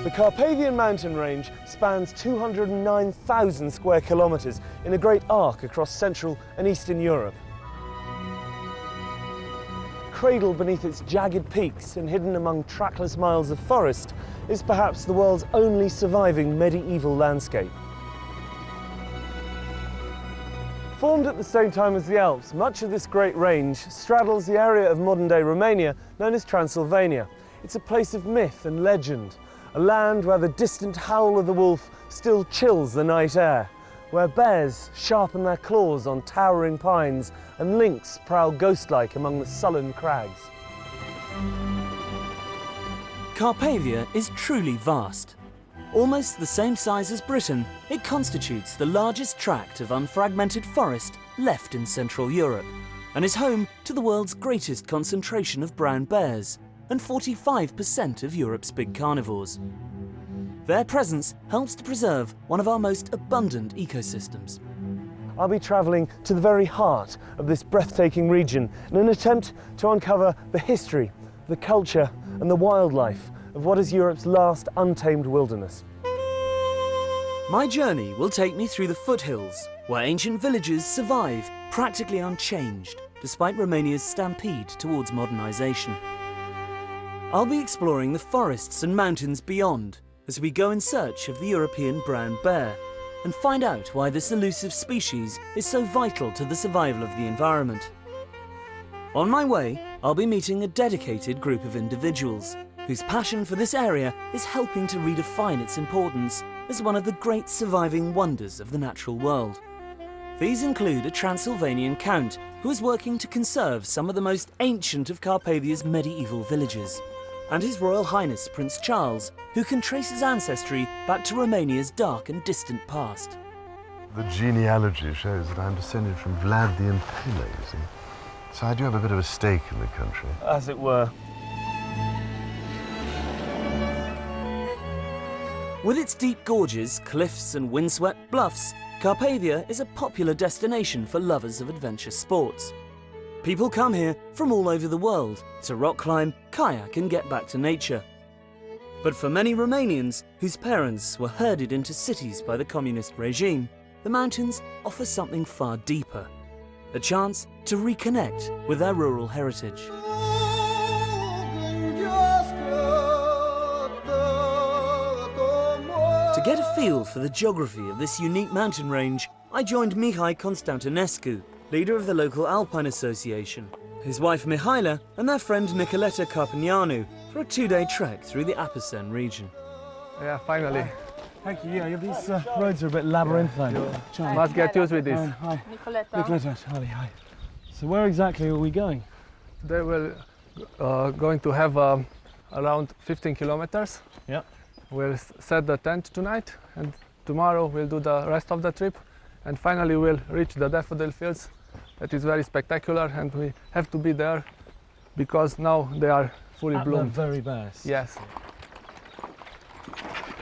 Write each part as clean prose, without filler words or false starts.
The Carpathian mountain range spans 209,000 square kilometres in a great arc across Central and Eastern Europe. Cradled beneath its jagged peaks and hidden among trackless miles of forest, is perhaps the world's only surviving medieval landscape. Formed at the same time as the Alps, much of this great range straddles the area of modern-day Romania known as Transylvania. It's a place of myth and legend, a land where the distant howl of the wolf still chills the night air, where bears sharpen their claws on towering pines and lynx prowl ghost-like among the sullen crags. Carpathia is truly vast. Almost the same size as Britain, it constitutes the largest tract of unfragmented forest left in Central Europe, and is home to the world's greatest concentration of brown bears and 45% of Europe's big carnivores. Their presence helps to preserve one of our most abundant ecosystems. I'll be travelling to the very heart of this breathtaking region in an attempt to uncover the history, the culture and the wildlife of what is Europe's last untamed wilderness. My journey will take me through the foothills, where ancient villages survive practically unchanged, despite Romania's stampede towards modernisation. I'll be exploring the forests and mountains beyond as we go in search of the European brown bear and find out why this elusive species is so vital to the survival of the environment. On my way, I'll be meeting a dedicated group of individuals whose passion for this area is helping to redefine its importance as one of the great surviving wonders of the natural world. These include a Transylvanian count who is working to conserve some of the most ancient of Carpathia's medieval villages, and His Royal Highness Prince Charles, who can trace his ancestry back to Romania's dark and distant past. The genealogy shows that I'm descended from Vlad the Impaler, you see. So I do have a bit of a stake in the country. As it were. With its deep gorges, cliffs and windswept bluffs, Carpathia is a popular destination for lovers of adventure sports. People come here from all over the world to rock climb, kayak and get back to nature. But for many Romanians whose parents were herded into cities by the communist regime, the mountains offer something far deeper, a chance to reconnect with their rural heritage. To get a feel for the geography of this unique mountain range, I joined Mihai Constantinescu, leader of the local Alpine Association, his wife Mihaela and their friend Nicoleta Carpinianu for a 2-day trek through the Apuseni region. Yeah, finally. Thank you. Yeah, these roads are a bit labyrinthine. You must get used with this. Hi. Nicoleta. Hi. So where exactly are we going? They will going to have around 15 kilometers. Yeah. We'll set the tent tonight, and tomorrow we'll do the rest of the trip, and finally we'll reach the daffodil fields. That is very spectacular, and we have to be there because now they are fully bloomed. At the very best. Yes.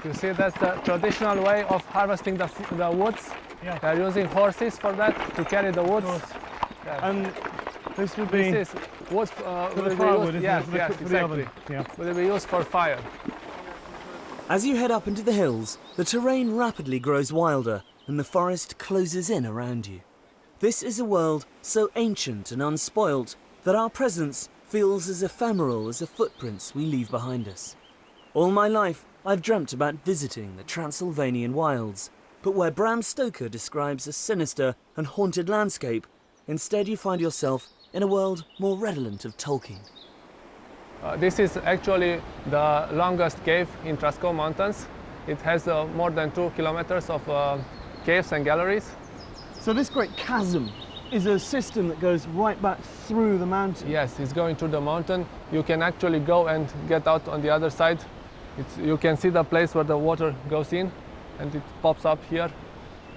You see, that's the traditional way of harvesting the woods. Yeah. They're using horses for that, to carry the woods. Yeah. And this would be... This is wood for the firewood, isn't it? For the exactly. oven. Yeah. Will be used for fire. As you head up into the hills, the terrain rapidly grows wilder and the forest closes in around you. This is a world so ancient and unspoilt that our presence feels as ephemeral as the footprints we leave behind us. All my life, I've dreamt about visiting the Transylvanian wilds, but where Bram Stoker describes a sinister and haunted landscape, instead you find yourself in a world more redolent of Tolkien. This is actually the longest cave in Trascou Mountains. It has more than 2 kilometers of caves and galleries. So this great chasm is a system that goes right back through the mountain? Yes, it's going through the mountain. You can actually go and get out on the other side. You can see the place where the water goes in, and it pops up here.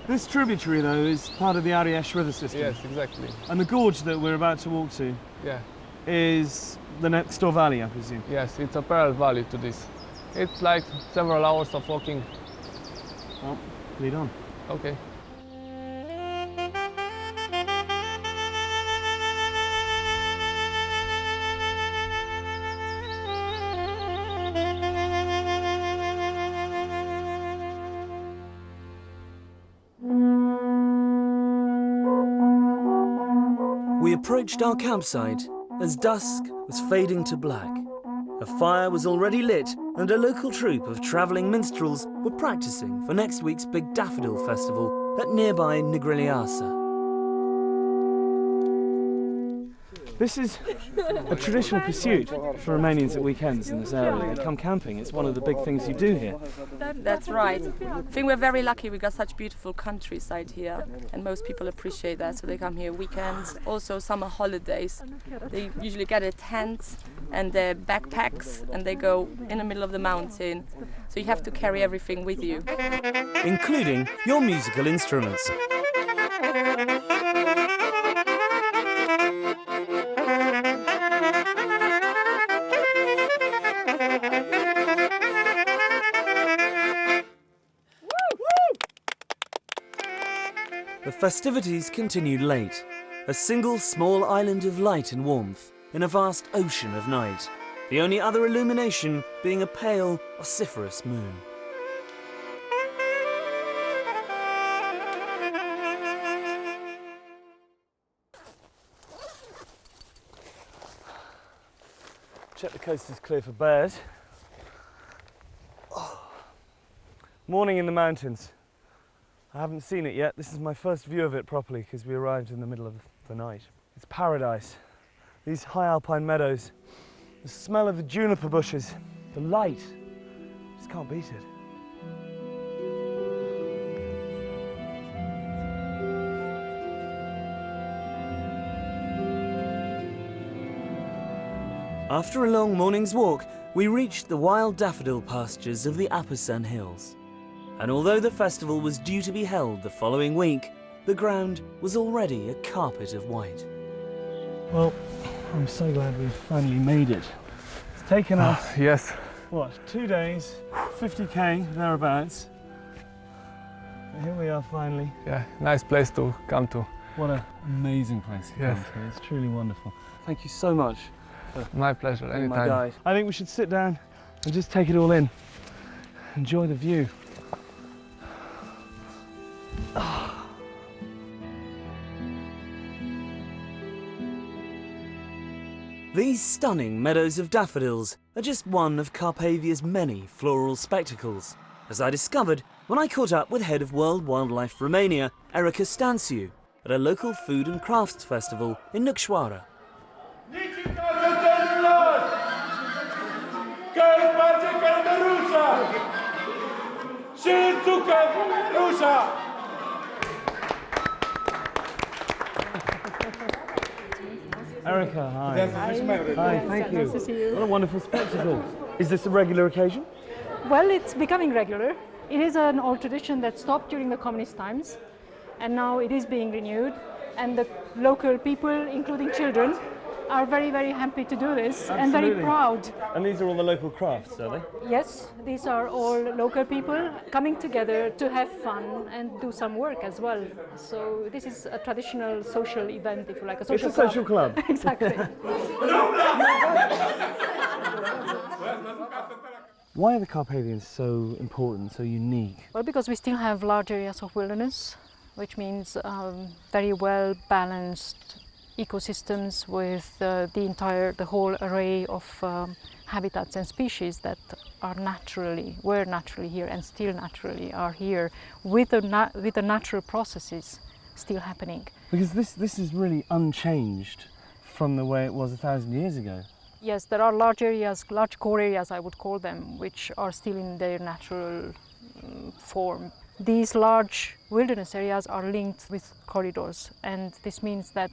This tributary, though, is part of the Ariash river system. Yes, exactly. And the gorge that we're about to walk to is the next door valley, I presume? Yes, it's a parallel valley to this. It's like several hours of walking. Well, lead on. Okay. We approached our campsite as dusk was fading to black. A fire was already lit and a local troupe of travelling minstrels were practising for next week's big daffodil festival at nearby Nigrigliasa. This is a traditional pursuit for Romanians at weekends in this area. They come camping, it's one of the big things you do here. That's right. I think we're very lucky we got such beautiful countryside here, and most people appreciate that, so they come here weekends, also summer holidays. They usually get a tent and their backpacks and they go in the middle of the mountain, so you have to carry everything with you. Including your musical instruments. The festivities continued late, a single small island of light and warmth in a vast ocean of night, the only other illumination being a pale, vociferous moon. Check the coast is clear for bears. Oh. Morning in the mountains. I haven't seen it yet. This is my first view of it properly because we arrived in the middle of the night. It's paradise. These high alpine meadows, the smell of the juniper bushes, the light, just can't beat it. After a long morning's walk, we reached the wild daffodil pastures of the Apisan Hills. And although the festival was due to be held the following week, the ground was already a carpet of white. Well, I'm so glad we've finally made it. It's taken us, Yes. what, 2 days, 50k, thereabouts. And here we are finally. Yeah, nice place to come to. What an amazing place to Yes. come to. It's truly wonderful. Thank you so much. My pleasure, Being my anytime. guide. I think we should sit down and just take it all in. Enjoy the view. These stunning meadows of daffodils are just one of Carpathia's many floral spectacles, as I discovered when I caught up with head of World Wildlife Romania, Erica Stanciu, at a local food and crafts festival in Nucșoara. Erica, hi. Hi, thank you. Nice to see you. What a wonderful spectacle. Is this a regular occasion? Well, it's becoming regular. It is an old tradition that stopped during the communist times, and now it is being renewed. And the local people, including children, are very, very happy to do this and very Absolutely. proud. And these are all the local crafts, are they? Yes, these are all local people coming together to have fun and do some work as well. So this is a traditional social event, if you like, a social It's a social club. Exactly. Why are the Carpathians so important, so unique? Well, because we still have large areas of wilderness, which means very well balanced ecosystems with the whole array of habitats and species that were naturally here and still naturally are here, with the natural processes still happening. Because this is really unchanged from the way it was 1,000 years ago. Yes, there are large areas, large core areas I would call them, which are still in their natural form. These large wilderness areas are linked with corridors, and this means that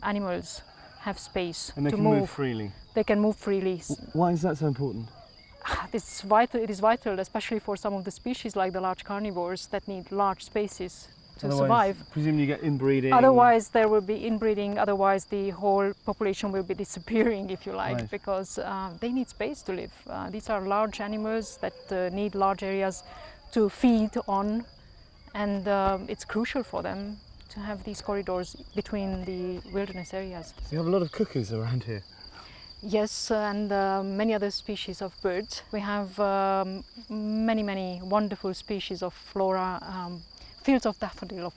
animals have space And they to can move freely. They can move freely. Why is that so important? It's vital. It is vital, especially for some of the species like the large carnivores that need large spaces to survive. Presumably you get inbreeding. Otherwise, there will be inbreeding. Otherwise, the whole population will be disappearing, if you like, Right. because they need space to live. These are large animals that need large areas to feed on, and it's crucial for them to have these corridors between the wilderness areas. So you have a lot of cuckoos around here. Yes, and many other species of birds. We have many wonderful species of flora, fields of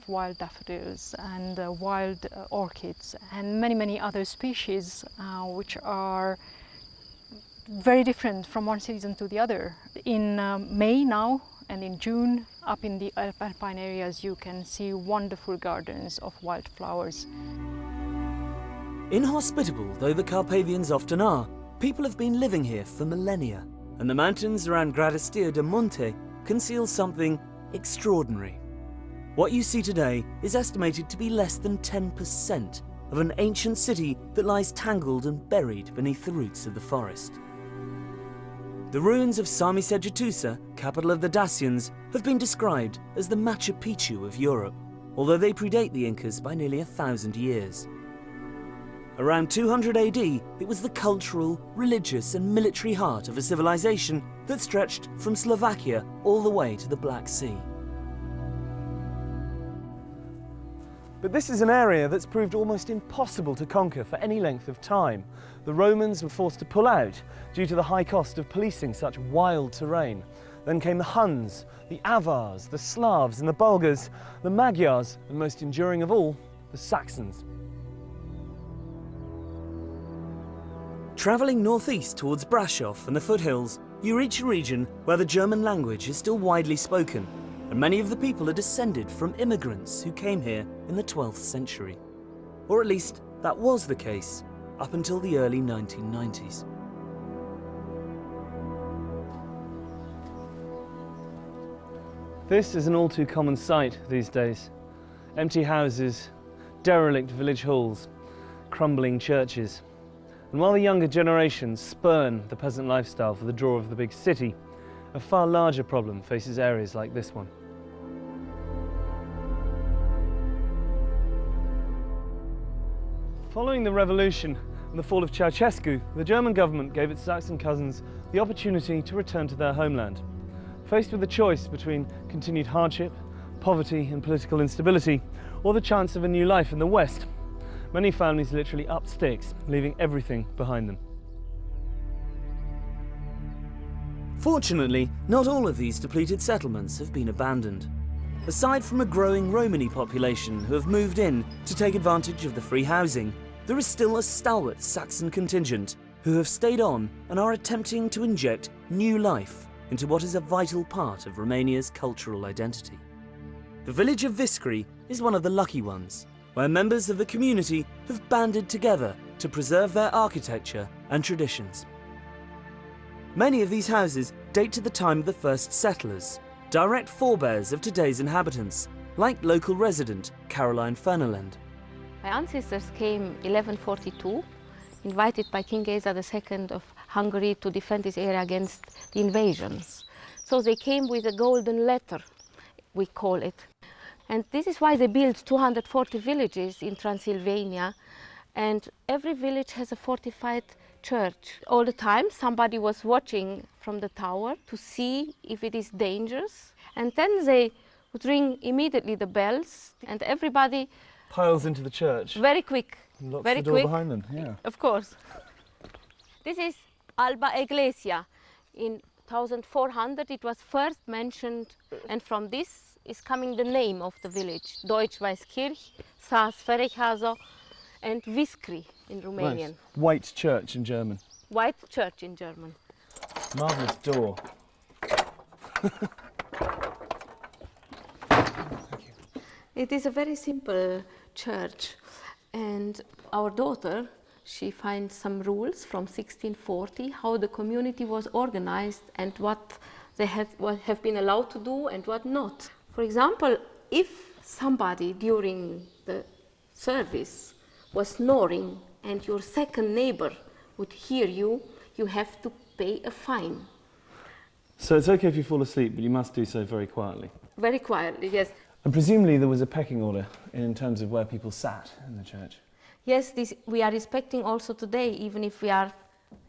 wild daffodils and wild orchids and many other species which are very different from one season to the other. In May now and in June, up in the alpine areas, you can see wonderful gardens of wildflowers. Inhospitable though the Carpathians often are, people have been living here for millennia, and the mountains around Gradastia de Monte conceal something extraordinary. What you see today is estimated to be less than 10% of an ancient city that lies tangled and buried beneath the roots of the forest. The ruins of Sarmisegetusa, capital of the Dacians, have been described as the Machu Picchu of Europe, although they predate the Incas by nearly 1,000 years. Around 200 AD, it was the cultural, religious and military heart of a civilization that stretched from Slovakia all the way to the Black Sea. But this is an area that's proved almost impossible to conquer for any length of time. The Romans were forced to pull out due to the high cost of policing such wild terrain. Then came the Huns, the Avars, the Slavs and the Bulgars, the Magyars, and most enduring of all, the Saxons. Travelling northeast towards Brasov and the foothills, you reach a region where the German language is still widely spoken, and many of the people are descended from immigrants who came here in the 12th century. Or at least, that was the case, up until the early 1990s. This is an all too common sight these days. Empty houses, derelict village halls, crumbling churches. And while the younger generations spurn the peasant lifestyle for the draw of the big city, a far larger problem faces areas like this one. Following the revolution and the fall of Ceausescu, the German government gave its Saxon cousins the opportunity to return to their homeland. Faced with the choice between continued hardship, poverty and political instability, or the chance of a new life in the West, many families literally upped sticks, leaving everything behind them. Fortunately, not all of these depleted settlements have been abandoned. Aside from a growing Romani population who have moved in to take advantage of the free housing, there is still a stalwart Saxon contingent who have stayed on and are attempting to inject new life into what is a vital part of Romania's cultural identity. The village of Viscri is one of the lucky ones, where members of the community have banded together to preserve their architecture and traditions. Many of these houses date to the time of the first settlers, direct forebears of today's inhabitants, like local resident Caroline Fernelend. My ancestors came 1142, invited by King Geza II of Hungary to defend this area against the invasions. So they came with a golden letter, we call it. And this is why they built 240 villages in Transylvania, and every village has a fortified church. All the time somebody was watching from the tower to see if it is dangerous, and then they would ring immediately the bells, and everybody Piles into the church. very quick. And locks Very the door quick. behind them, yeah. Of course. This is Alba Iglesia. In 1400 it was first mentioned, and from this is coming the name of the village. Deutsch-Weißkirch, Saas-Ferechhazo and Viscri in Romanian. Nice. White church in German. White church in German. Marvellous door. It is a very simple church, and our daughter, she finds some rules from 1640, how the community was organized and what they have been allowed to do and what not. For example, if somebody during the service was snoring and your second neighbor would hear you, you have to pay a fine. So it's okay if you fall asleep, but you must do so very quietly. Very quietly, yes. And presumably there was a pecking order in terms of where people sat in the church. Yes, this we are respecting also today, even if we are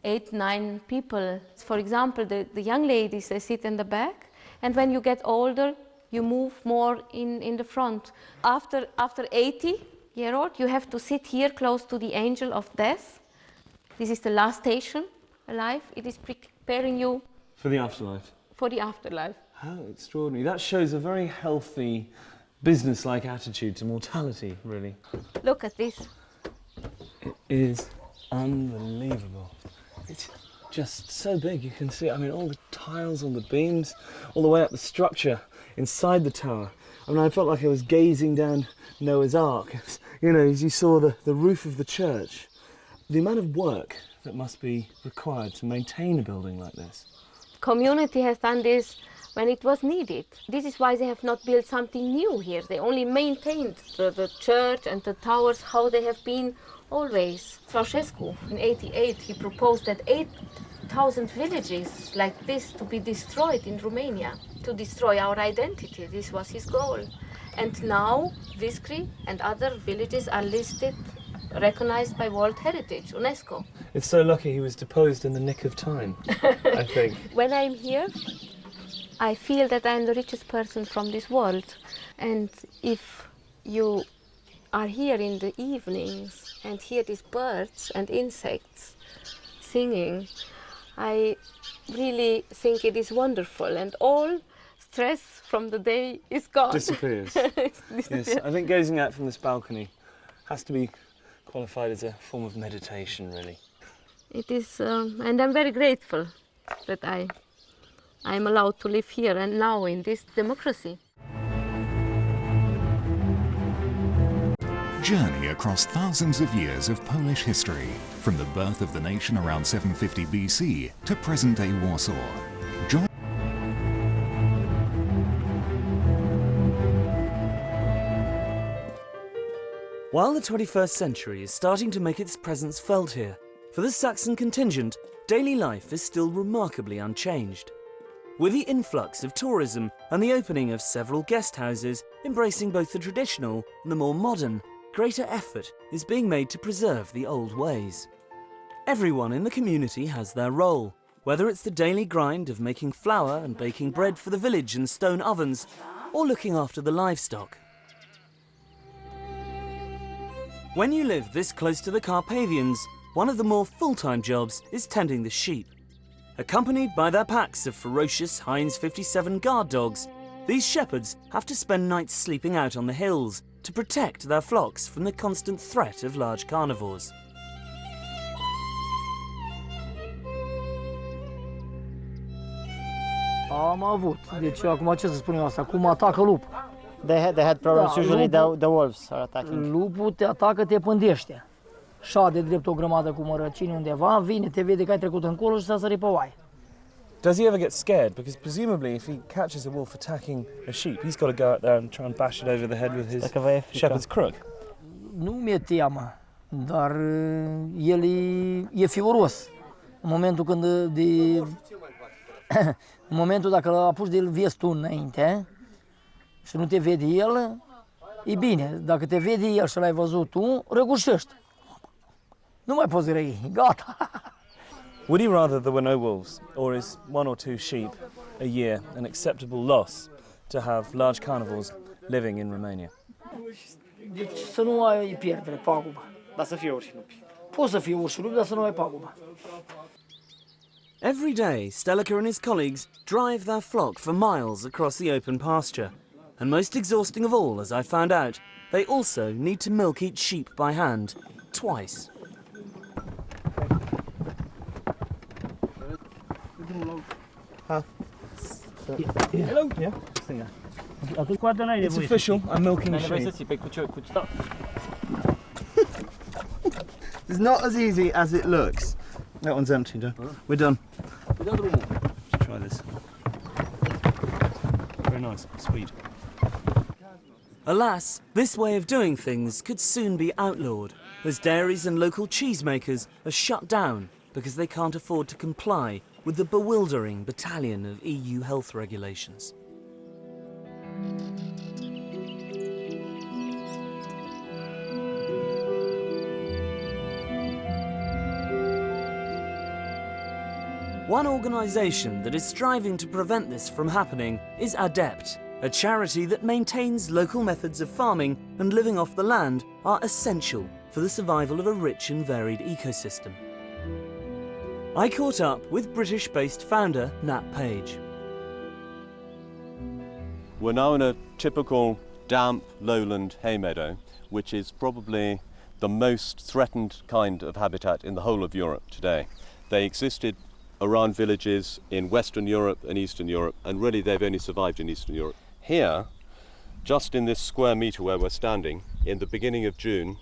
8, 9 people. For example, the young ladies, they sit in the back, and when you get older, you move more in the front. After 80-year-old, you have to sit here close to the angel of death. This is the last station alive. It is preparing you For the afterlife. for the afterlife. How extraordinary. That shows a very healthy business-like attitude to mortality, really. Look at this. It is unbelievable. It's just so big, you can see, I mean, all the tiles on the beams, all the way up the structure inside the tower. I mean, I felt like I was gazing down Noah's Ark, you know, as you saw the roof of the church. The amount of work that must be required to maintain a building like this. Community has done this when it was needed. This is why they have not built something new here. They only maintained the church and the towers how they have been always. Ceausescu, in '88, he proposed that 8,000 villages like this to be destroyed in Romania, to destroy our identity. This was his goal. And now Viscri and other villages are listed, recognized by World Heritage, UNESCO. It's so lucky he was deposed in the nick of time, I think. When I'm here, I feel that I'm the richest person from this world. And if you are here in the evenings and hear these birds and insects singing, I really think it is wonderful, and all stress from the day is gone. Disappears. Yes, I think gazing out from this balcony has to be qualified as a form of meditation, really. It is, and I'm very grateful that I'm allowed to live here and now in this democracy. Journey across thousands of years of Polish history, from the birth of the nation around 750 BC to present-day Warsaw. Join While the 21st century is starting to make its presence felt here, for the Saxon contingent, daily life is still remarkably unchanged. With the influx of tourism and the opening of several guest houses embracing both the traditional and the more modern, greater effort is being made to preserve the old ways. Everyone in the community has their role, whether it's the daily grind of making flour and baking bread for the village in stone ovens, or looking after the livestock. When you live this close to the Carpathians, one of the more full-time jobs is tending the sheep. Accompanied by their packs of ferocious Heinz 57 guard dogs, these shepherds have to spend nights sleeping out on the hills to protect their flocks from the constant threat of large carnivores. Am avut. Deci acum ce să spunem asta? Cum atacă lupul. They had problems. Usually the wolves are attacking. Lupul te atacă, te pândește. Șade drept o grămadă cu mărăcini undeva, vine, te vede că ai trecut încolo și s-a sărit pe oaie. Does he ever get scared? Because presumably if he catches a wolf attacking a sheep, he's got to go out there and try and bash it over the head with his shepherd's crook. Nu mi-e teamă, dar el e fioros. În momentul când în momentul dacă l apuci de el vezi tu înainte și nu te vede el, e bine. Dacă te vede el și l-ai văzut tu, răgușești. Nu mai poți răi, gata. Would he rather there were no wolves, or is 1 or 2 sheep a year an acceptable loss to have large carnivores living in Romania? Deci să nu ai pierdere, pagubă. Dar să fie urși lupi. Poți să fie urși lupi, dar să nu ai pagubă. Every day, Stelaka and his colleagues drive their flock for miles across the open pasture. And most exhausting of all, as I found out, they also need to milk each sheep by hand, twice. Hello? Yeah? It's official, I'm milking a sheep. It's not as easy as it looks. That one's empty, Joe. We're done. Let's try this. Very nice, sweet. Alas, this way of doing things could soon be outlawed, as dairies and local cheesemakers are shut down because they can't afford to comply with the bewildering battalion of EU health regulations. One organisation that is striving to prevent this from happening is ADEPT, a charity that maintains local methods of farming and living off the land are essential for the survival of a rich and varied ecosystem. I caught up with British-based founder Nat Page. We're now in a typical damp lowland hay meadow, which is probably the most threatened kind of habitat in the whole of Europe today. They existed around villages in Western Europe and Eastern Europe, and really they've only survived in Eastern Europe. Here, just in this square metre where we're standing, in the beginning of June,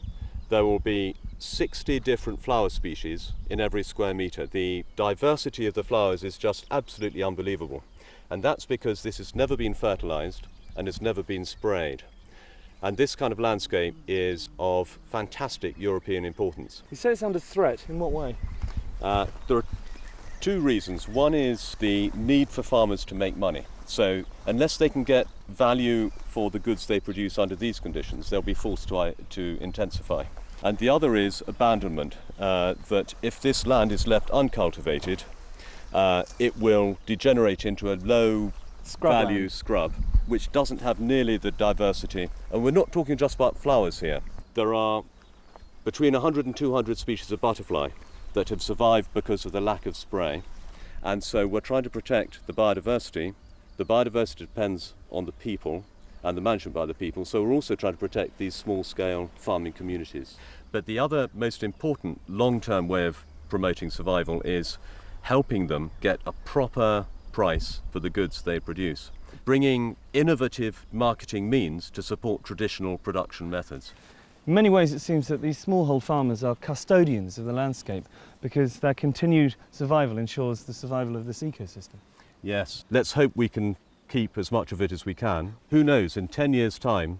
there will be 60 different flower species in every square metre. The diversity of the flowers is just absolutely unbelievable. And that's because this has never been fertilised and has never been sprayed. And this kind of landscape is of fantastic European importance. You say it's under threat. In what way? There are two reasons. One is the need for farmers to make money. So unless they can get value for the goods they produce under these conditions, they'll be forced to intensify. And the other is abandonment, that if this land is left uncultivated, it will degenerate into a low value scrub, which doesn't have nearly the diversity. And we're not talking just about flowers here. There are between 100 and 200 species of butterfly that have survived because of the lack of spray. And so we're trying to protect the biodiversity. The biodiversity depends on the people and the management by the people, so we're also trying to protect these small-scale farming communities. But the other most important long-term way of promoting survival is helping them get a proper price for the goods they produce, bringing innovative marketing means to support traditional production methods. In many ways it seems that these smallhold farmers are custodians of the landscape because their continued survival ensures the survival of this ecosystem. Yes, let's hope we can keep as much of it as we can. Who knows, in 10 years' time,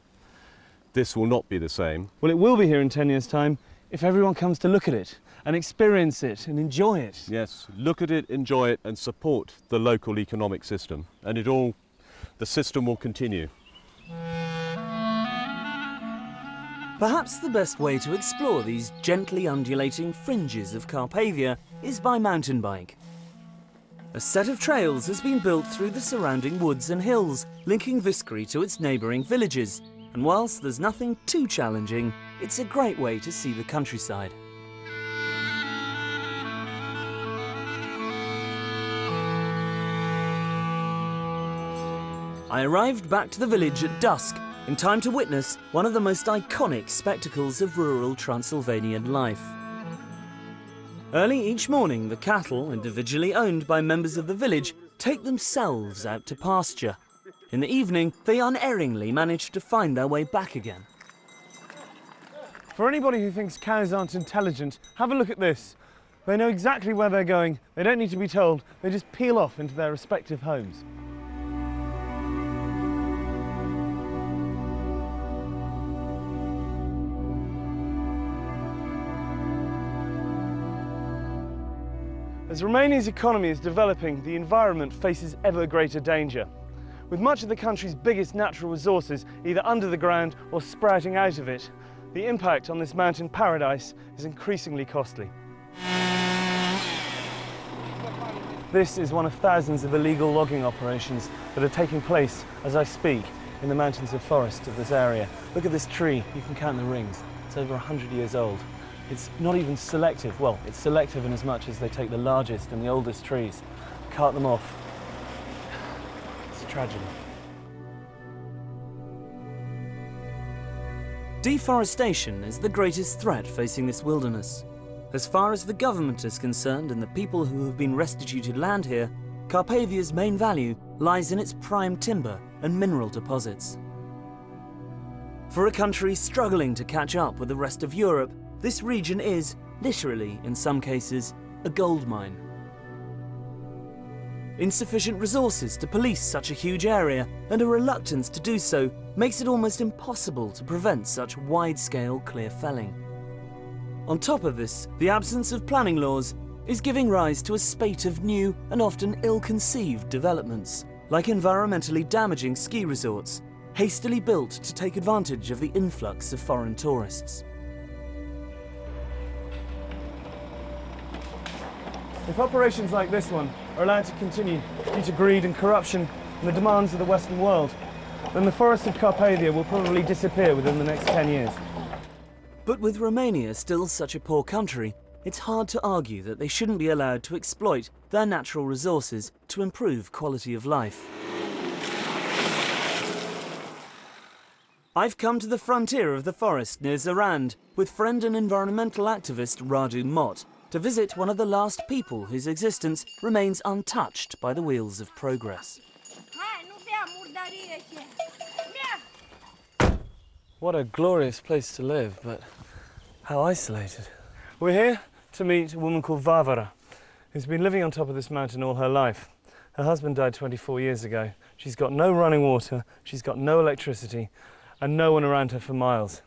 this will not be the same. Well, it will be here in 10 years' time if everyone comes to look at it and experience it and enjoy it. Yes, look at it, enjoy it, and support the local economic system. And the system will continue. Perhaps the best way to explore these gently undulating fringes of Carpathia is by mountain bike. A set of trails has been built through the surrounding woods and hills, linking Viscary to its neighbouring villages. And whilst there's nothing too challenging, it's a great way to see the countryside. I arrived back to the village at dusk, in time to witness one of the most iconic spectacles of rural Transylvanian life. Early each morning, the cattle, individually owned by members of the village, take themselves out to pasture. In the evening, they unerringly manage to find their way back again. For anybody who thinks cows aren't intelligent, have a look at this. They know exactly where they're going, they don't need to be told, they just peel off into their respective homes. As Romania's economy is developing, the environment faces ever greater danger. With much of the country's biggest natural resources either under the ground or sprouting out of it, the impact on this mountain paradise is increasingly costly. This is one of thousands of illegal logging operations that are taking place as I speak in the mountains of forest of this area. Look at this tree, you can count the rings. It's over 100 years old. It's not even selective. Well, it's selective in as much as they take the largest and the oldest trees, cart them off. It's a tragedy. Deforestation is the greatest threat facing this wilderness. As far as the government is concerned and the people who have been restituted land here, Carpathia's main value lies in its prime timber and mineral deposits. For a country struggling to catch up with the rest of Europe, this region is, literally in some cases, a gold mine. Insufficient resources to police such a huge area and a reluctance to do so makes it almost impossible to prevent such wide-scale clear felling. On top of this, the absence of planning laws is giving rise to a spate of new and often ill-conceived developments, like environmentally damaging ski resorts, hastily built to take advantage of the influx of foreign tourists. If operations like this one are allowed to continue due to greed and corruption and the demands of the Western world, then the forests of Carpathia will probably disappear within the next 10 years. But with Romania still such a poor country, it's hard to argue that they shouldn't be allowed to exploit their natural resources to improve quality of life. I've come to the frontier of the forest near Zarand with friend and environmental activist Radu Mott to visit one of the last people whose existence remains untouched by the wheels of progress. What a glorious place to live, but how isolated. We're here to meet a woman called Varvara, who's been living on top of this mountain all her life. Her husband died 24 years ago. She's got no running water, she's got no electricity, and no one around her for miles.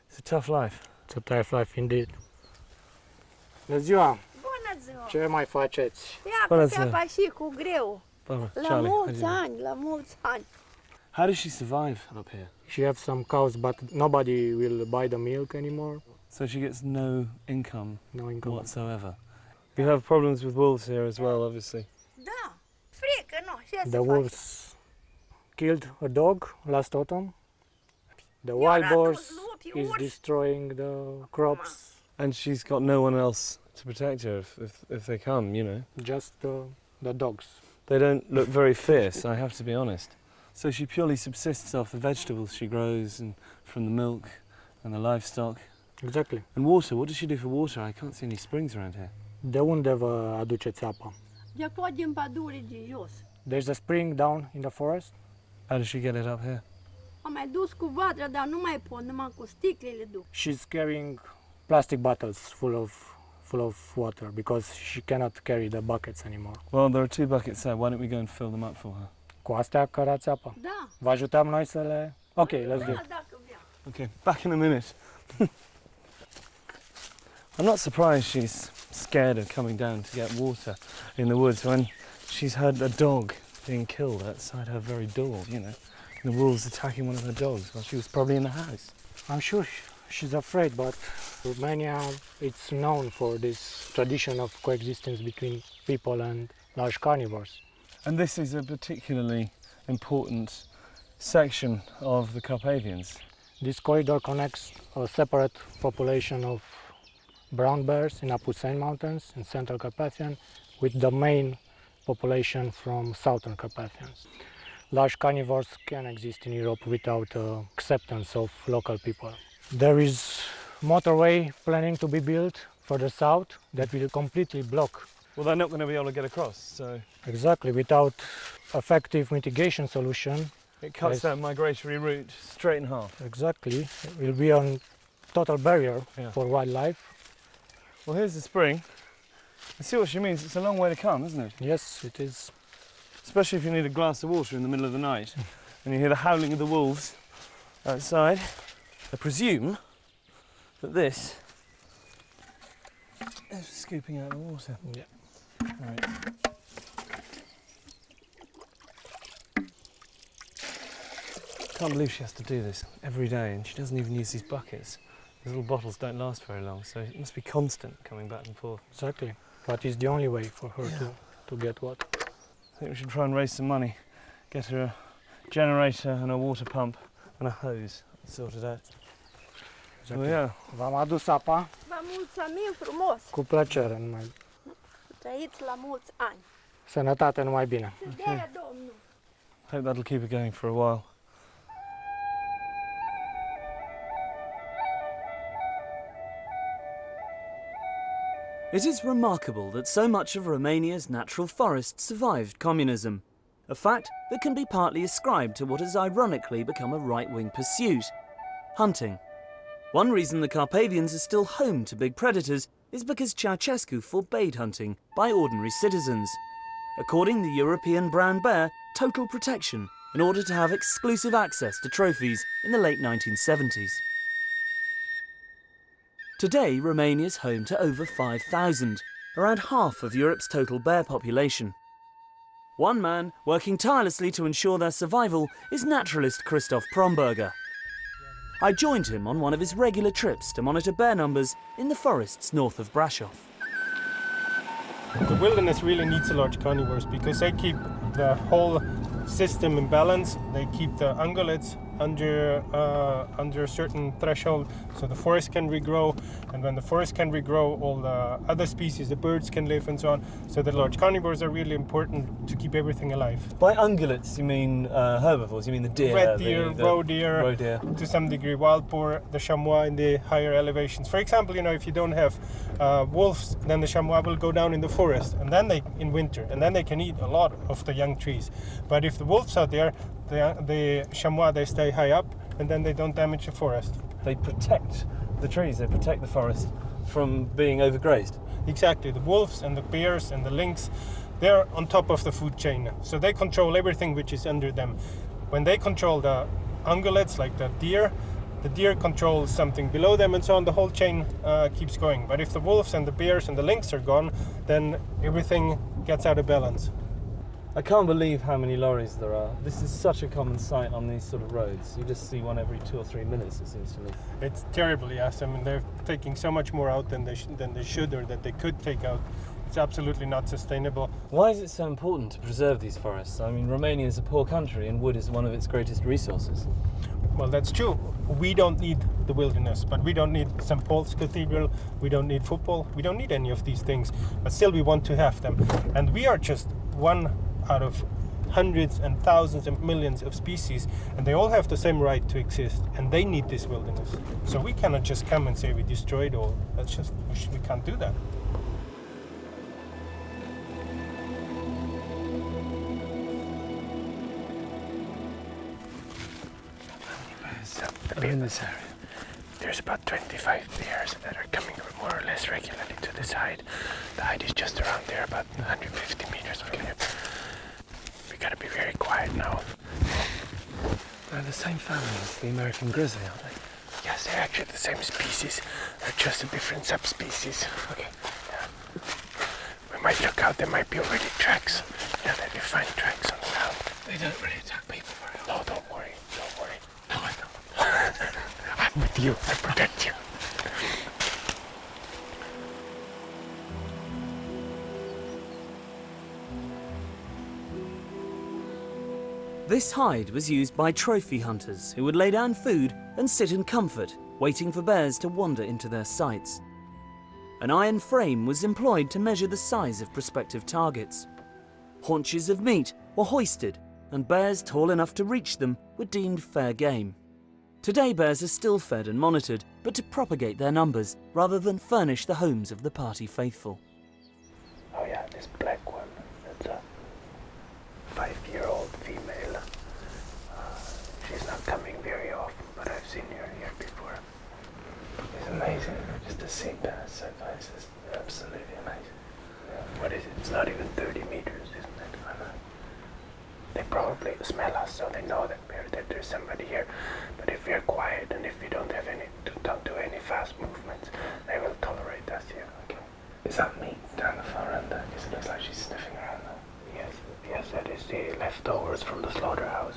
It's a tough life. It's a tough life indeed. Bună ziua! Bună ziua! Ce mai faceți? Bună ziua! Și cu greu. La mulți ani, la mulți ani. How does she survive up here? She has some cows, but nobody will buy the milk anymore. So she gets no income, whatsoever. You have problems with wolves here as well, obviously. Da, frică, nu, The wolves killed a dog last autumn. The wild boars is destroying the crops. And she's got no one else to protect her if they come, you know. Just the dogs. They don't look very fierce, I have to be honest. So she purely subsists off the vegetables she grows and from the milk and the livestock. Exactly. And water, what does she do for water? I can't see any springs around here. De unde vă aduceți apa? De acolo din pădure de jos. There's a spring down in the forest. How does she get it up here? Am mai dus cu vatra, dar nu mai pot, numai cu sticlele duc. She's carrying plastic bottles full of water because she cannot carry the buckets anymore. Well, there are 2 buckets there. Why don't we go and fill them up for her? Cu astea cărați apa. Da. Vă ajutăm noi să le... Ok, let's do it. Okay, back in a minute. I'm not surprised she's scared of coming down to get water in the woods when she's heard a dog being killed outside her very door, you know. The wolves attacking one of her dogs while she was probably in the house. I'm sure she's afraid, but Romania, it's known for this tradition of coexistence between people and large carnivores. And this is a particularly important section of the Carpathians. This corridor connects a separate population of brown bears in Apuseni Mountains in Central Carpathian with the main population from Southern Carpathians. Large carnivores can exist in Europe without acceptance of local people. There is motorway planning to be built further south that will completely block. Well, they're not going to be able to get across, so... Exactly, without effective mitigation solution. It cuts that migratory route straight in half. Exactly, it will be a total barrier for wildlife. Well, here's the spring. I see what she means, it's a long way to come, isn't it? Yes, it is. Especially if you need a glass of water in the middle of the night and you hear the howling of the wolves outside. I presume that this is scooping out the water. Yeah. Right. Can't believe she has to do this every day, and she doesn't even use these buckets. These little bottles don't last very long, so it must be constant coming back and forth. Exactly, but it's the only way for her to get water. I think we should try and raise some money, get her a generator and a water pump and a hose sorted out. Exactly. Oh, yeah. V-am adus apa. Vă mulțumim frumos. Cu plăcere, numai. Trăiți la mulți ani. Sănătate, numai bine. De Domnul. Hope that'll keep her going for a while. It is remarkable that so much of Romania's natural forest survived communism, a fact that can be partly ascribed to what has ironically become a right-wing pursuit: hunting. One reason the Carpathians are still home to big predators is because Ceausescu forbade hunting by ordinary citizens, according the European brown bear total protection in order to have exclusive access to trophies in the late 1970s. Today, Romania is home to over 5,000, around half of Europe's total bear population. One man working tirelessly to ensure their survival is naturalist Christoph Promberger. I joined him on one of his regular trips to monitor bear numbers in the forests north of Brasov. The wilderness really needs large carnivores because they keep the whole system in balance. They keep the ungulates under a certain threshold, so the forest can regrow, and when the forest can regrow, all the other species, the birds can live and so on. So the large carnivores are really important to keep everything alive. By ungulates, you mean herbivores? You mean the deer? Red deer, the roe deer, to some degree wild boar, the chamois in the higher elevations. For example, if you don't have wolves, then the chamois will go down in the forest, and then in winter, and then they can eat a lot of the young trees. But if the wolves are there, the chamois, they stay high up, and then they don't damage the forest. They protect the trees, they protect the forest from being overgrazed. Exactly. The wolves and the bears and the lynx, they're on top of the food chain. So they control everything which is under them. When they control the ungulates, like the deer controls something below them, and so on. The whole chain keeps going. But if the wolves and the bears and the lynx are gone, then everything gets out of balance. I can't believe how many lorries there are. This is such a common sight on these sort of roads. You just see one every 2 or 3 minutes, it seems to me. It's terrible, yes. I mean, they're taking so much more out than they should, or that they could take out. It's absolutely not sustainable. Why is it so important to preserve these forests? I mean, Romania is a poor country and wood is one of its greatest resources. Well, that's true. We don't need the wilderness, but we don't need St. Paul's Cathedral, we don't need football, we don't need any of these things, but still we want to have them. And we are just one out of hundreds and thousands and millions of species, and they all have the same right to exist, and they need this wilderness. So we cannot just come and say we destroy it all. That's just, we can't do that. In this area, there's about 25 bears that are coming more or less regularly to the side. The height is just around there, about 150 meters from here. We gotta be very quiet now. They're the same family as the American grizzly, aren't they? Yes, they're actually the same species. They're just a different subspecies. Okay. Yeah. We might look out, there might be already tracks. Yeah, that we find tracks on the ground. They don't really attack people very often. No, don't worry, don't worry. No, I don't. I'm with you, I protect you. This hide was used by trophy hunters who would lay down food and sit in comfort, waiting for bears to wander into their sights. An iron frame was employed to measure the size of prospective targets. Haunches of meat were hoisted, and bears tall enough to reach them were deemed fair game. Today bears are still fed and monitored, but to propagate their numbers rather than furnish the homes of the party faithful. Oh yeah, this black one, that's a 5-year-old female. She's not coming very often, but I've seen her here before. It's amazing just to see bears so close. It's absolutely amazing. Yeah. What is it? It's not even 30 meters, isn't it? I know. They probably smell us, so they know that there's somebody here. But if we're quiet and if we don't do any fast movements, they will tolerate us here. Okay. Is that meat down the far end there? Because it looks like she's sniffing around there. Yes, that is the leftovers from the slaughterhouse.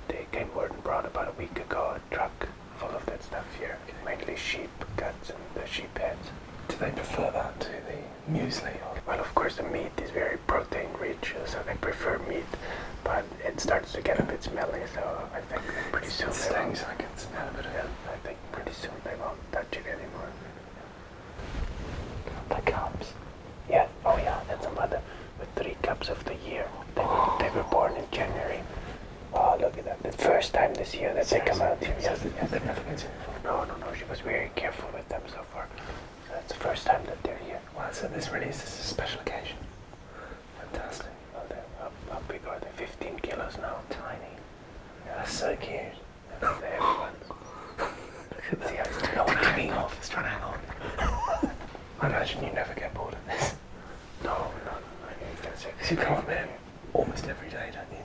They came word and brought about a week ago a truck full of that stuff here. Okay. Mainly sheep guts and the sheep heads. Do they prefer that to the muesli? Or? Well, of course the meat is very protein rich, so they prefer meat. But it starts to get a bit smelly, so I think pretty soon they won't. I can smell a bit of it. I think pretty soon they won't touch it anymore. The cubs? Yeah, oh yeah, that's a mother with 3 cubs of the year. They were born in January. Oh, look at that. The first time this year that they come out here. Yes, they've never been seen before. No, she was very careful with them so far. So that's the first time that they're here. Wow, so this is a special occasion. Fantastic. How big are they? 15 kilos now. Tiny. Yeah, that's so cute. That's the heavy ones. Look at that. See how it's hanging off. It's trying to hang on. I imagine you never get bored of this. No. You come up here almost every day, don't you?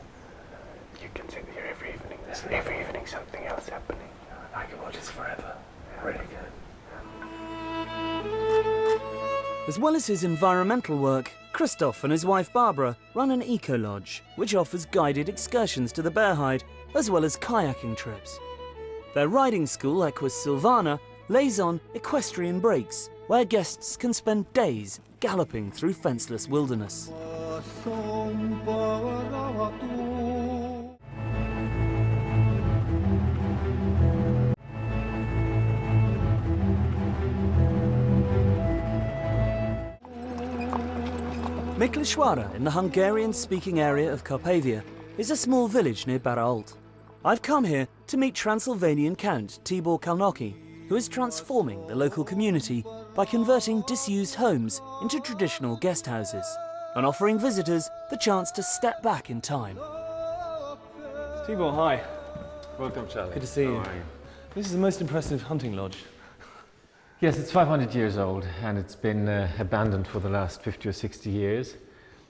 You can sit here every evening. There's every evening something else happening. I can watch this forever. Yeah. Really good. As well as his environmental work, Christoph and his wife Barbara run an eco-lodge, which offers guided excursions to the bear hide, as well as kayaking trips. Their riding school, Transilvania, lays on equestrian breaks, where guests can spend days galloping through fenceless wilderness. Miklișoara, in the Hungarian-speaking area of Carpathia, is a small village near Barault. I've come here to meet Transylvanian Count Tibor Kalnoki, who is transforming the local community by converting disused homes into traditional guest houses and offering visitors the chance to step back in time. Tibor, hi. Welcome, Charlie. Good to see you. This is the most impressive hunting lodge. Yes, it's 500 years old and it's been abandoned for the last 50 or 60 years.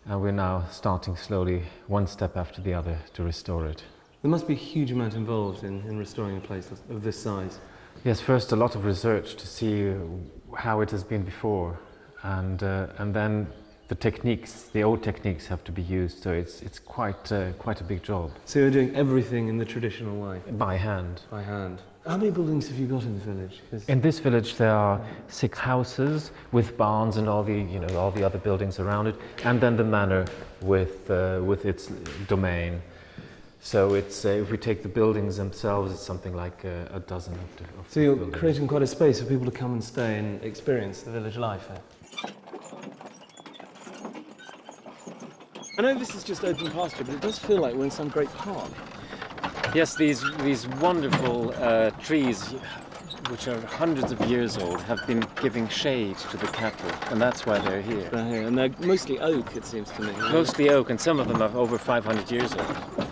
And we're now starting slowly, one step after the other, to restore it. There must be a huge amount involved in restoring a place of this size. Yes, first a lot of research to see how it has been before, and then the techniques, the old techniques, have to be used. So it's quite a big job. So you're doing everything in the traditional way? By hand. By hand. How many buildings have you got in the village? In this village there are 6 houses with barns and all the other buildings around it, and then the manor with its domain. So it's if we take the buildings themselves, it's something like a dozen of So you're buildings. creating quite a space for people to come and stay and experience the village life here. I know this is just open pasture, but it does feel like we're in some great park. Yes, these wonderful trees, which are hundreds of years old, have been giving shade to the cattle, and that's why they're here. They're here, and they're mostly oak, it seems to me. Mostly oak, and some of them are over 500 years old.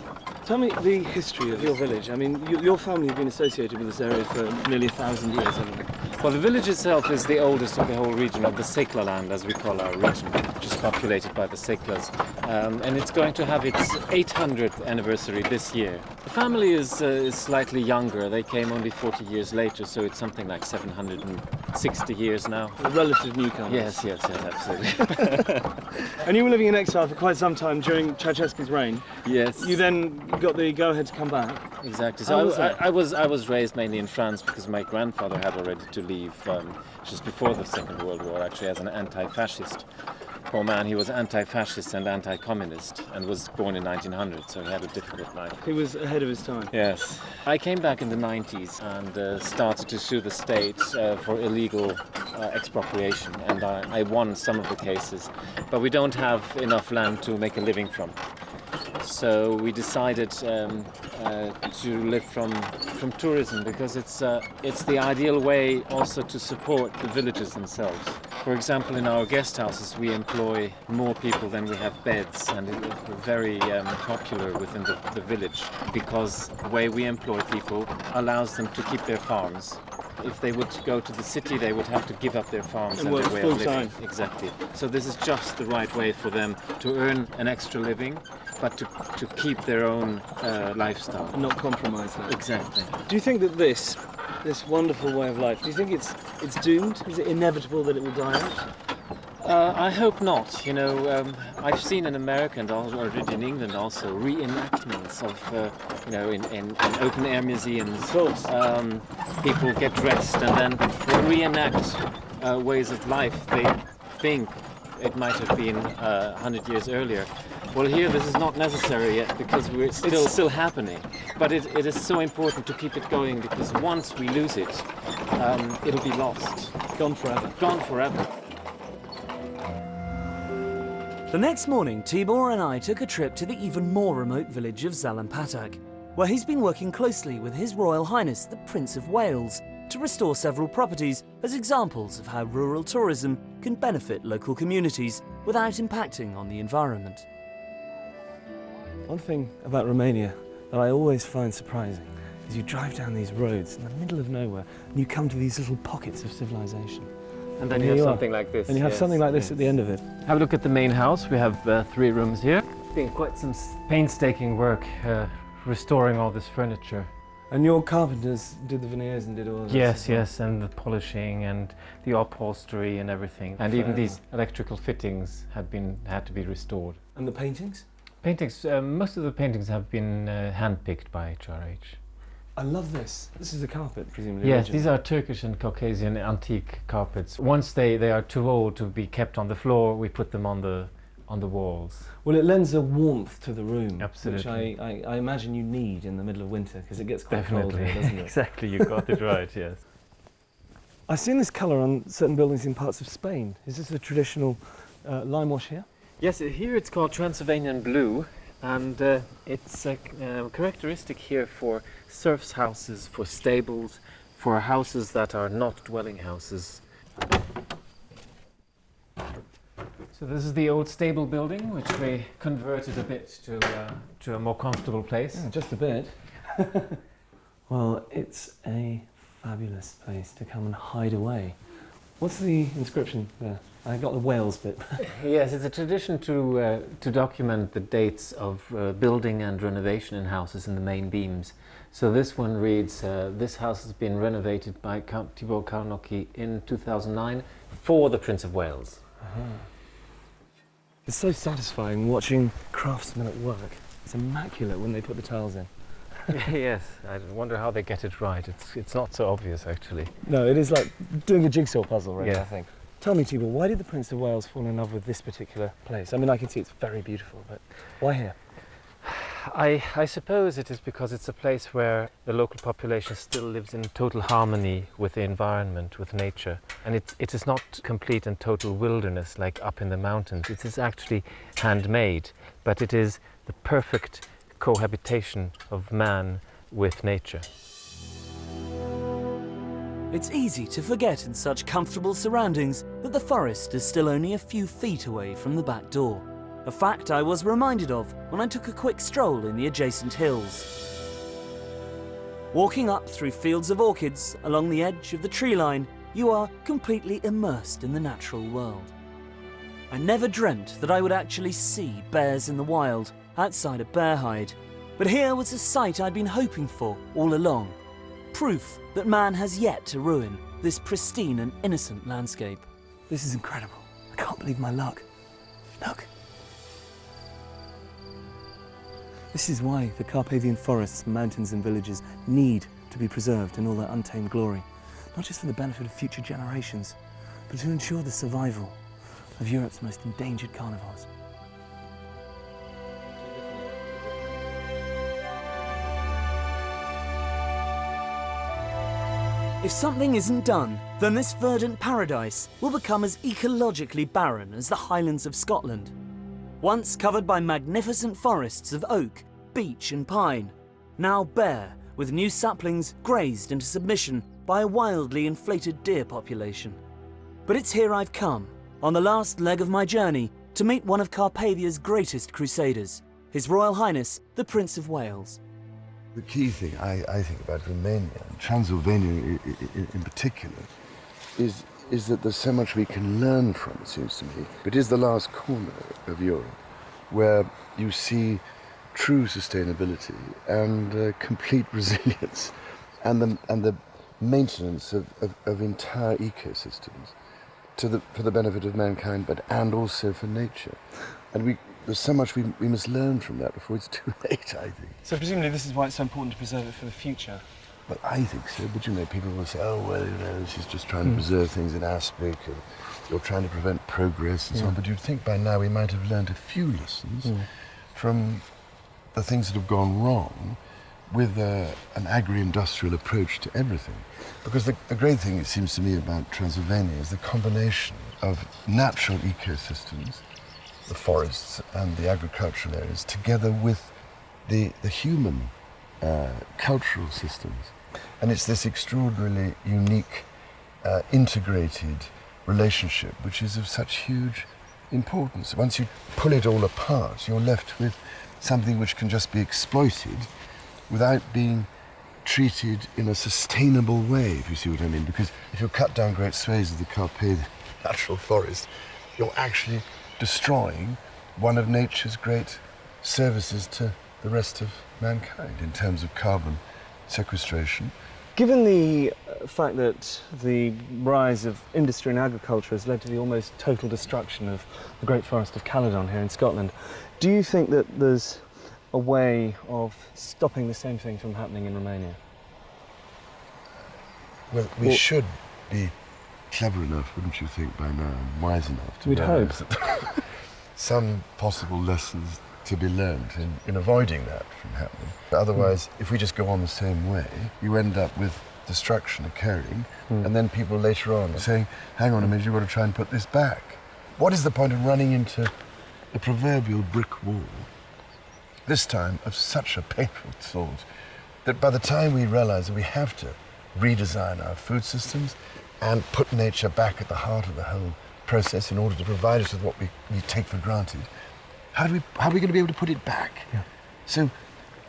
Tell me the history of your village. I mean, your family have been associated with this area for nearly 1,000 years, haven't they? Well, the village itself is the oldest of the whole region, of the Sekla land, as we call our region, which is populated by the Seklas. And it's going to have its 800th anniversary this year. The family is slightly younger. They came only 40 years later, so it's something like 760 years now. A relative newcomer. Yes, absolutely. And you were living in exile for quite some time during Ceausescu's reign. Yes. You then got the go-ahead to come back. Exactly. How was So that? I was raised mainly in France because my grandfather had already to leave just before the Second World War, actually, as an anti-fascist. Poor man, he was anti-fascist and anti-communist and was born in 1900, so he had a difficult life. He was ahead of his time. Yes. I came back in the 90s and started to sue the state for illegal expropriation, and I won some of the cases, but we don't have enough land to make a living from. So we decided to live from tourism, because it's the ideal way also to support the villages themselves. For example, in our guest houses we employ more people than we have beds, and we're very popular within the village, because the way we employ people allows them to keep their farms. If they would go to the city, they would have to give up their farms and their way of living. Exactly. So this is just the right way for them to earn an extra living, but to keep their own lifestyle. And not compromise that. Exactly. Do you think that this wonderful way of life, do you think it's doomed? Is it inevitable that it will die out? I hope not. You know, I've seen in America and already in England also reenactments of, in open-air museums. People get dressed and then they reenact ways of life they think it might have been 100 years earlier. Well, here this is not necessary yet, because it's still happening. But it is so important to keep it going, because once we lose it, it'll be lost. Gone forever. Gone forever. The next morning, Tibor and I took a trip to the even more remote village of Zalampatak, where he's been working closely with His Royal Highness the Prince of Wales to restore several properties as examples of how rural tourism can benefit local communities without impacting on the environment. One thing about Romania that I always find surprising is you drive down these roads in the middle of nowhere and you come to these little pockets of civilization. And then you have something like this. And you have something like this at the end of it. Have a look at the main house. We have 3 rooms here. It's been quite some painstaking work restoring all this furniture. And your carpenters did the veneers and did all of this? Yes, and the polishing and the upholstery and everything. And even these electrical fittings had to be restored. And the paintings? Paintings, most of the paintings have been hand-picked by HRH. I love this. This is a carpet, presumably. Yes, these are Turkish and Caucasian antique carpets. Once they are too old to be kept on the floor, we put them on the walls. Well, it lends a warmth to the room, absolutely, which I imagine you need in the middle of winter, because it gets quite definitely cold here, doesn't it? Exactly, you got it right. Yes. I've seen this colour on certain buildings in parts of Spain. Is this a traditional lime wash here? Yes, here it's called Transylvanian blue, and it's a characteristic here for serfs' houses, for stables, for houses that are not dwelling houses. So this is the old stable building, which we converted a bit to a more comfortable place. Yeah, just a bit. Well, it's a fabulous place to come and hide away. What's the inscription there? I got the Wales bit. Yes, it's a tradition to document the dates of building and renovation in houses in the main beams. So this one reads, this house has been renovated by Count Thibaut Karnocki in 2009 for the Prince of Wales. It's so satisfying watching craftsmen at work. It's immaculate when they put the tiles in. Yes, I wonder how they get it right. It's not so obvious, actually. No, it is like doing a jigsaw puzzle, really, Yeah. I think. Tell me, Thibaut, why did the Prince of Wales fall in love with this particular place? I mean, I can see it's very beautiful, but why here? I suppose it is because it's a place where the local population still lives in total harmony with the environment, with nature. And it is not complete and total wilderness like up in the mountains. It is actually handmade, but it is the perfect cohabitation of man with nature. It's easy to forget in such comfortable surroundings that the forest is still only a few feet away from the back door. A fact I was reminded of when I took a quick stroll in the adjacent hills. Walking up through fields of orchids along the edge of the tree line, you are completely immersed in the natural world. I never dreamt that I would actually see bears in the wild outside a bear hide, but here was a sight I'd been hoping for all along. Proof that man has yet to ruin this pristine and innocent landscape. This is incredible. I can't believe my luck. Look. This is why the Carpathian forests, mountains and villages need to be preserved in all their untamed glory. Not just for the benefit of future generations, but to ensure the survival of Europe's most endangered carnivores. If something isn't done, then this verdant paradise will become as ecologically barren as the Highlands of Scotland. Once covered by magnificent forests of oak, beech and pine, now bare with new saplings grazed into submission by a wildly inflated deer population. But it's here I've come, on the last leg of my journey, to meet one of Carpathia's greatest crusaders, His Royal Highness, the Prince of Wales. The key thing I think about Romania, and Transylvania in particular, is that there's so much we can learn from, it seems to me. It is the last corner of Europe where you see true sustainability and complete resilience and the maintenance of entire ecosystems for the benefit of mankind, and also for nature. And there's so much we must learn from that before it's too late, I think. So presumably this is why it's so important to preserve it for the future. Well, I think so, but people will say, oh, well, she's just trying to preserve things in aspic, and you're trying to prevent progress and so on. But you'd think by now we might have learned a few lessons from the things that have gone wrong with an agri-industrial approach to everything. Because the great thing, it seems to me, about Transylvania is the combination of natural ecosystems, the forests and the agricultural areas, together with the human cultural systems. And it's this extraordinarily unique, integrated relationship which is of such huge importance. Once you pull it all apart, you're left with something which can just be exploited without being treated in a sustainable way, if you see what I mean. Because if you cut down great swathes of the Carpathian natural forest, you're actually destroying one of nature's great services to the rest of mankind in terms of carbon sequestration. Given the fact that the rise of industry and agriculture has led to the almost total destruction of the Great Forest of Caledon here in Scotland, do you think that there's a way of stopping the same thing from happening in Romania? Well, we should be clever enough, wouldn't you think, by now, and wise enough to We'd hope. some possible lessons to be learned in avoiding that from happening. But otherwise, if we just go on the same way, you end up with destruction occurring, and then people later on are saying, hang on a minute, you've got to try and put this back. What is the point of running into a proverbial brick wall, this time of such a painful sort, that by the time we realize that we have to redesign our food systems and put nature back at the heart of the whole process in order to provide us with what we take for granted, how are we going to be able to put it back? Yeah. So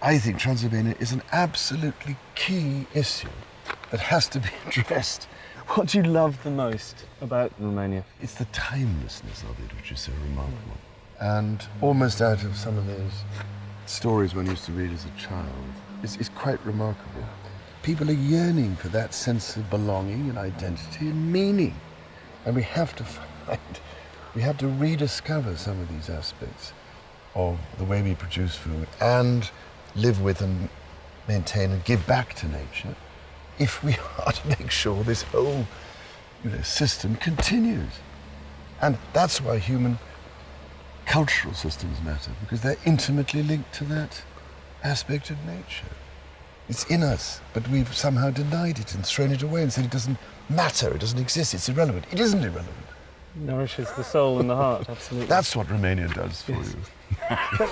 I think Transylvania is an absolutely key issue that has to be addressed. What do you love the most about Romania? It's the timelessness of it, which is so remarkable. And almost out of some of those stories one used to read as a child, it's quite remarkable. People are yearning for that sense of belonging and identity and meaning. And we have to rediscover some of these aspects of the way we produce food and live with and maintain and give back to nature if we are to make sure this whole system continues. And that's why human cultural systems matter, because they're intimately linked to that aspect of nature. It's in us, but we've somehow denied it and thrown it away and said it doesn't matter, it doesn't exist, it's irrelevant. It isn't irrelevant. Nourishes the soul and the heart, absolutely. That's what Romania does for yes. you.